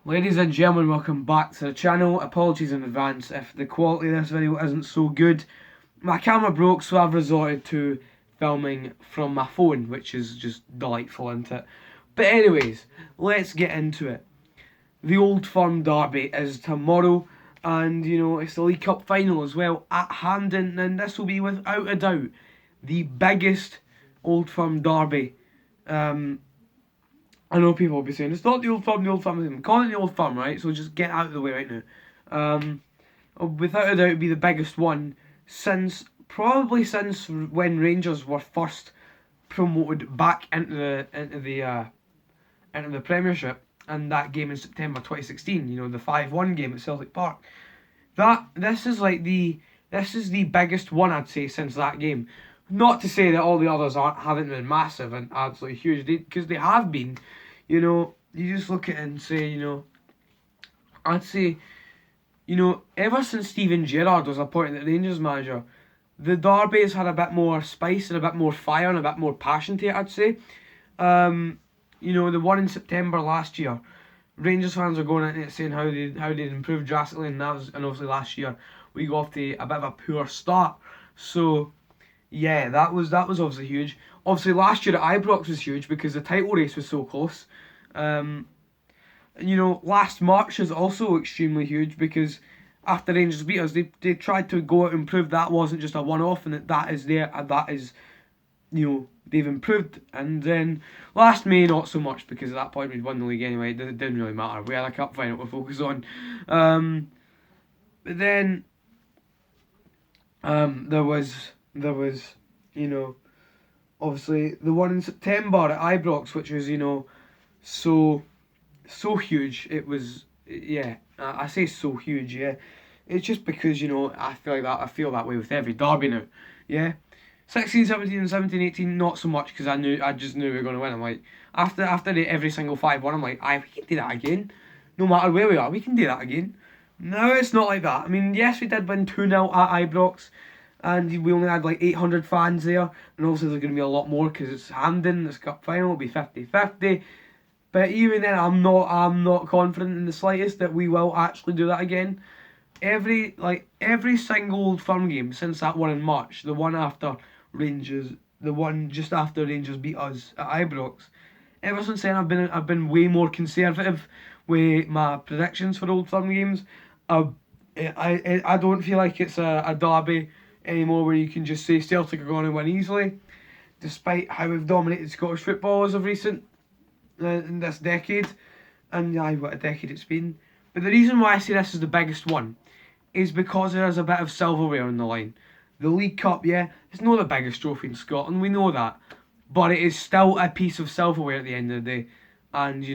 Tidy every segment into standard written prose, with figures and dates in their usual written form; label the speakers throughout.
Speaker 1: Ladies and gentlemen, welcome back to the channel. Apologies in advance if the quality of this video isn't so good. My camera broke, so I've resorted to filming from my phone, which is just delightful, isn't it? But anyways, let's get into it. The Old Firm derby is tomorrow, and it's the League Cup final as well at hand, and this will be without a doubt the biggest Old Firm derby. I know people will be saying, it's not the Old Firm, I'm calling it the Old Firm, right? So just get out of the way right now. Without a doubt, it'd be the biggest one probably since when Rangers were first promoted back into the Premiership, and that game in September 2016, the 5-1 game at Celtic Park. This is the biggest one, I'd say, since that game. Not to say that all the others haven't been massive and absolutely huge, because they have been. You just look at it and say, I'd say, ever since Steven Gerrard was appointed the Rangers manager, the derby has had a bit more spice and a bit more fire and a bit more passion to it, I'd say. The one in September last year, Rangers fans are going into it saying how they'd improved drastically, and obviously last year we got off to a bit of a poor start. So yeah, that was obviously huge. Obviously last year at Ibrox was huge because the title race was so close. Last March is also extremely huge because after Rangers beat us, they tried to go out and prove that wasn't just a one-off, and that is there, and that is, they've improved. And then last May, not so much, because at that point we'd won the league anyway. It didn't really matter. We had a cup final to focus on. But then there was obviously the one in September at Ibrox, which was so huge. It was, yeah, I say so huge, yeah. It's just because I feel that way with every derby now, yeah. 16, 17, and 17, 18, not so much, because I just knew we were going to win. I'm like, after every single 5-1, I'm like, we can do that again. No matter where we are, we can do that again. No, it's not like that. I mean, yes, we did win 2-0 at Ibrox, and we only had like 800 fans there, and obviously there's going to be a lot more because it's Hampden, this cup final, it'll be 50-50. But even then, I'm not confident in the slightest that we will actually do that again. Every single Old Firm game since that one in March, the one after Rangers, the one just after Rangers beat us at Ibrox, ever since then I've been way more conservative with my predictions for Old Firm games. I don't feel like it's a derby anymore where you can just say Celtic are going to win easily, despite how we've dominated Scottish football as of recent in this decade, and what a decade it's been. But the reason why I say this is the biggest one is because there is a bit of silverware on the line. The League Cup, yeah, it's not the biggest trophy in Scotland, we know that, but it is still a piece of silverware at the end of the day, and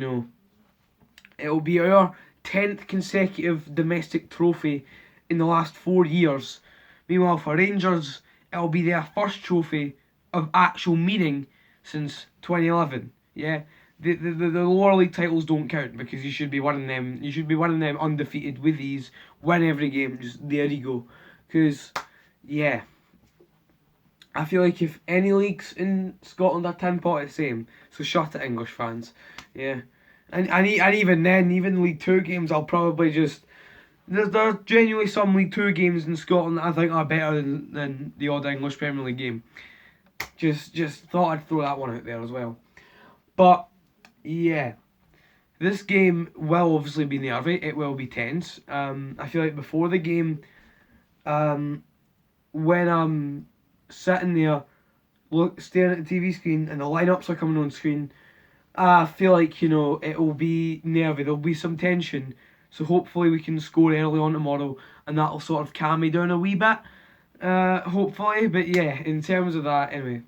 Speaker 1: it'll be our 10th consecutive domestic trophy in the last 4 years. Meanwhile, for Rangers, it'll be their first trophy of actual meaning since 2011. Yeah, the lower league titles don't count because you should be winning them. You should be winning them undefeated with these. Win every game. Just there you go. Because yeah, I feel like if any leagues in Scotland are tin pot, it's the same. So shut it, English fans. Yeah, and even then, even League 2 games, I'll probably just. There's genuinely some League 2 games in Scotland that I think are better than the odd English Premier League game. Just thought I'd throw that one out there as well. But yeah, this game will obviously be nervy. It will be tense. I feel like before the game, when I'm sitting there, staring at the TV screen and the lineups are coming on screen, I feel like it will be nervy. There'll be some tension. So hopefully we can score early on tomorrow, and that'll sort of calm me down a wee bit, hopefully. But yeah, in terms of that, anyway.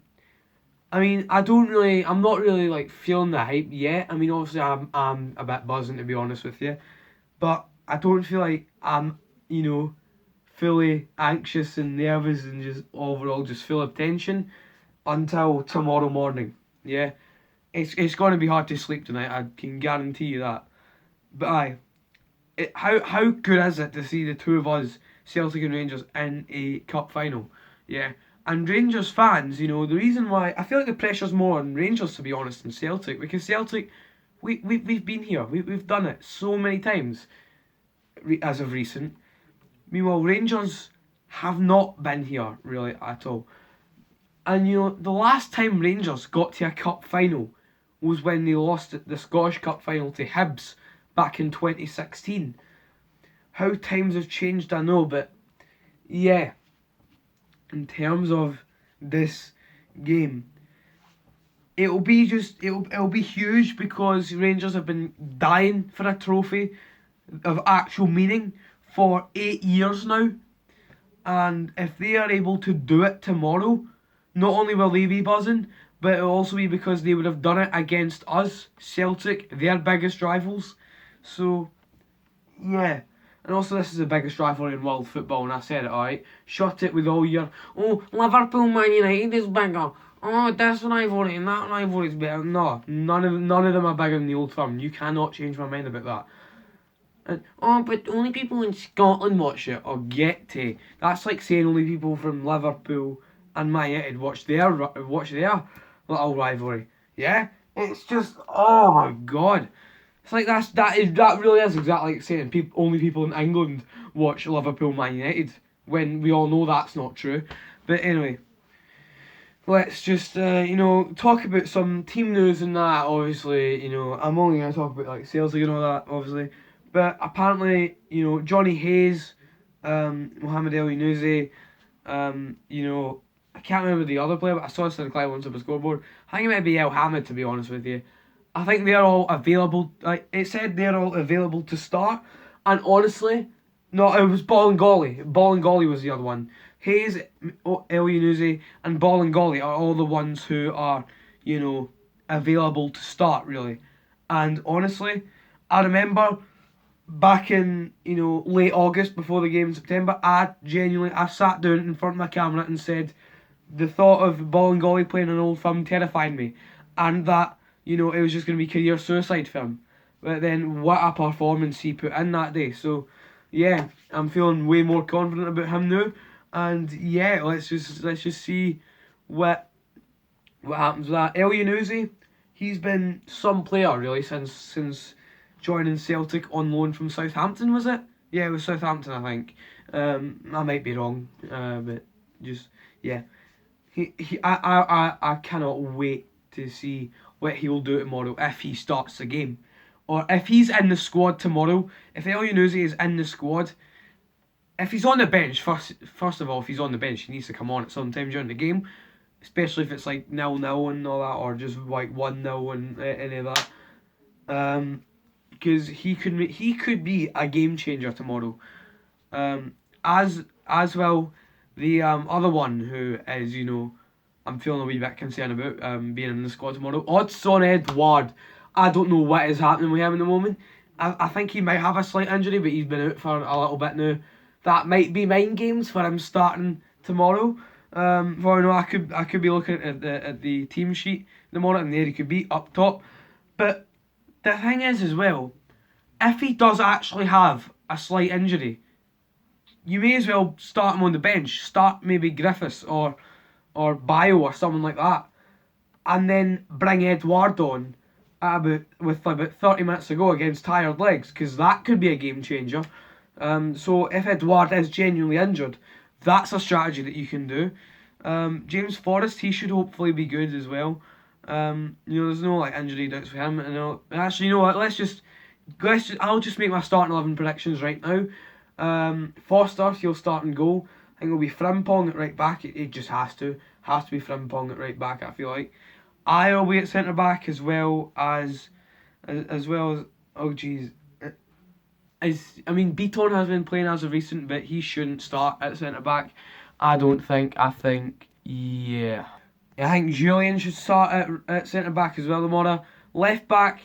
Speaker 1: I mean, I'm not really like feeling the hype yet. I mean, obviously I'm a bit buzzing, to be honest with you, but I don't feel like I'm, fully anxious and nervous and just overall just full of tension until tomorrow morning. Yeah, it's going to be hard to sleep tonight. I can guarantee you that. But how good is it to see the two of us, Celtic and Rangers, in a cup final? Yeah, and Rangers fans, the reason why I feel like the pressure's more on Rangers, to be honest, than Celtic, because Celtic, we've been here. We've done it so many times as of recent. Meanwhile, Rangers have not been here really at all. And the last time Rangers got to a cup final was when they lost the Scottish Cup final to Hibs back in 2016. How times have changed, I know, but yeah, in terms of this game, it'll be huge because Rangers have been dying for a trophy of actual meaning for 8 years now, and if they are able to do it tomorrow, not only will they be buzzing, but it'll also be because they would have done it against us, Celtic, their biggest rivals. So yeah. And also, this is the biggest rivalry in world football, and I said it, alright? Shut it with all your, oh, Liverpool Man United is bigger. Oh, this rivalry and that rivalry is better. No, none of them are bigger than the Old Firm. You cannot change my mind about that. And, oh, but only people in Scotland watch it, or get to. That's like saying only people from Liverpool and Man United watch their little rivalry. Yeah? It's just, oh my god. It's like that really is exactly like saying only people in England watch Liverpool Man United, when we all know that's not true. But anyway, let's just talk about some team news and that. Obviously, I'm only gonna talk about like Celtic and all that, obviously. But apparently, Johnny Hayes, Mohamed El Yunusi, I can't remember the other player, but I saw this in the clip once on the scoreboard. I think it might be El Hamid, to be honest with you. I think they're all available. Like it said, they're all available to start. And honestly, no, it was Bolingoli. Bolingoli was the other one. Hayes, El Yunusi, and Bolingoli are all the ones who are, available to start, really. And honestly, I remember back in, late August before the game in September, I sat down in front of my camera and said the thought of Bolingoli playing an Old Firm terrified me. And that, it was just going to be career suicide for him. But then, what a performance he put in that day. So, yeah, I'm feeling way more confident about him now. And yeah, let's just see what happens with that. El Yunusi, he's been some player really since joining Celtic on loan from Southampton, was it? Yeah, it was Southampton, I think. I might be wrong, but just yeah. I cannot wait to see what he will do tomorrow if he starts the game. Or if he's in the squad tomorrow, if El Yunusi is in the squad, if he's on the bench, first of all, if he's on the bench, he needs to come on at some time during the game, especially if it's like 0-0 and all that, or just like 1-0 and any of that. Because he could be a game changer tomorrow. As well, the other one who is, I'm feeling a wee bit concerned about being in the squad tomorrow. Odsonne Edouard. I don't know what is happening with him at the moment. I think he might have a slight injury, but he's been out for a little bit now. That might be mind games for him starting tomorrow. I could be looking at the team sheet tomorrow, and there he could be up top. But the thing is as well, if he does actually have a slight injury, you may as well start him on the bench. Start maybe Griffiths or Bio or someone like that, and then bring Edouard on with about 30 minutes to go against tired legs, because that could be a game changer. So if Edouard is genuinely injured, that's a strategy that you can do. James Forrest, he should hopefully be good as well. There's no like injury doubts for him. Actually, you know what? I'll just make my starting 11 predictions right now. Foster, he'll start and goal. I think it'll be Frimpong at right back. It just has to be Frimpong at right back. I feel like I will be at centre back as well as oh geez. Beaton has been playing as of recent, but he shouldn't start at centre back. I don't think. I think Julian should start at centre back as well tomorrow. Left back,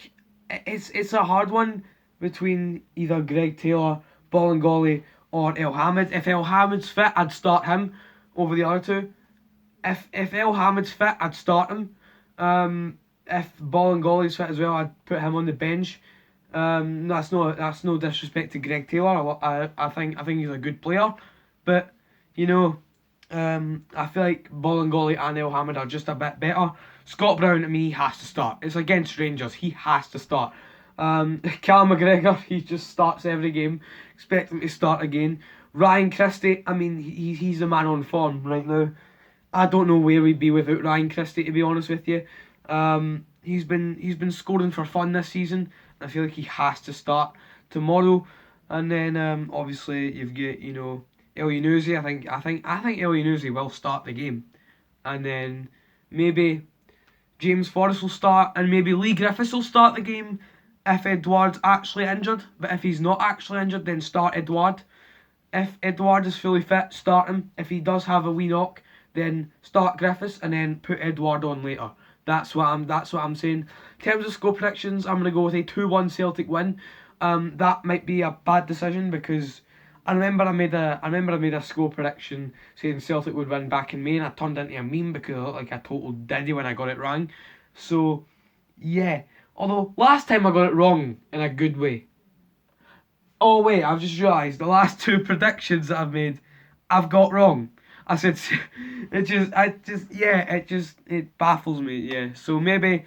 Speaker 1: it's a hard one between either Greg Taylor, Bolingoli, or El Hamid. If El Hamid's fit, I'd start him over the other two. If El Hamid's fit, I'd start him. If Bolingoli's fit as well, I'd put him on the bench. That's no disrespect to Greg Taylor. I think he's a good player, but I feel like Bolingoli and El Hamid are just a bit better. Scott Brown, to me, has to start. It's against Rangers. He has to start. Cal McGregor, he just starts every game. Expect him to start again. Ryan Christie, I mean, he's the man on form right now. I don't know where we'd be without Ryan Christie, to be honest with you. He's been scoring for fun this season. I feel like he has to start tomorrow. And then obviously you've got El Yunusi. I think El Yunusi will start the game, and then maybe James Forrest will start, and maybe Lee Griffiths will start the game if Edouard's actually injured. But if he's not actually injured, then start Edouard. If Edouard is fully fit, start him. If he does have a wee knock, then start Griffiths and then put Edouard on later. That's what I'm saying. In terms of score predictions, I'm gonna go with a 2-1 Celtic win. That might be a bad decision because I remember I made a score prediction saying Celtic would win back in May, and I turned into a meme because I looked like a total diddy when I got it wrong. So yeah. Although last time I got it wrong in a good way. Oh wait, I've just realised the last 2 predictions that I've made, I've got wrong. I said it baffles me, yeah. So maybe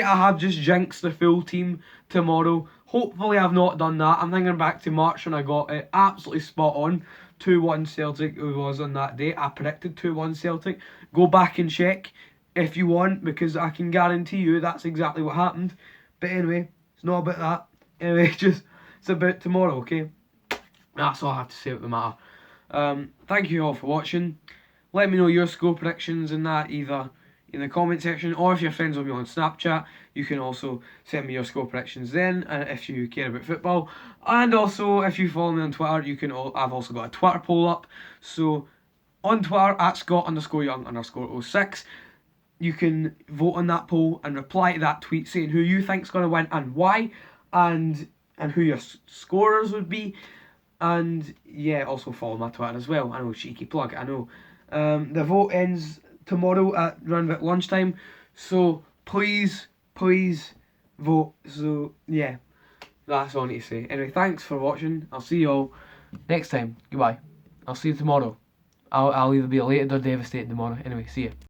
Speaker 1: I have just jinxed the full team tomorrow. Hopefully I've not done that. I'm thinking back to March when I got it absolutely spot on. 2-1 Celtic it was on that day. I predicted 2-1 Celtic. Go back and check if you want, because I can guarantee you that's exactly what happened. But anyway, it's not about that. Anyway, it's about tomorrow, okay? That's all I have to say about the matter. Thank you all for watching. Let me know your score predictions and that either in the comment section, or if you're friends with me on Snapchat, you can also send me your score predictions then, if you care about football. And also, if you follow me on Twitter, I've also got a Twitter poll up. So on Twitter at Scott_Young_06, you can vote on that poll and reply to that tweet saying who you think's going to win and why, and who your scorers would be. And yeah, also follow my Twitter as well. I know, cheeky plug, I know. The vote ends tomorrow at around about lunchtime, so please vote. So yeah, that's all I need to say. Anyway, thanks for watching. I'll see you all next time. Goodbye. I'll see you tomorrow. I'll either be elated or devastated tomorrow. Anyway, see you.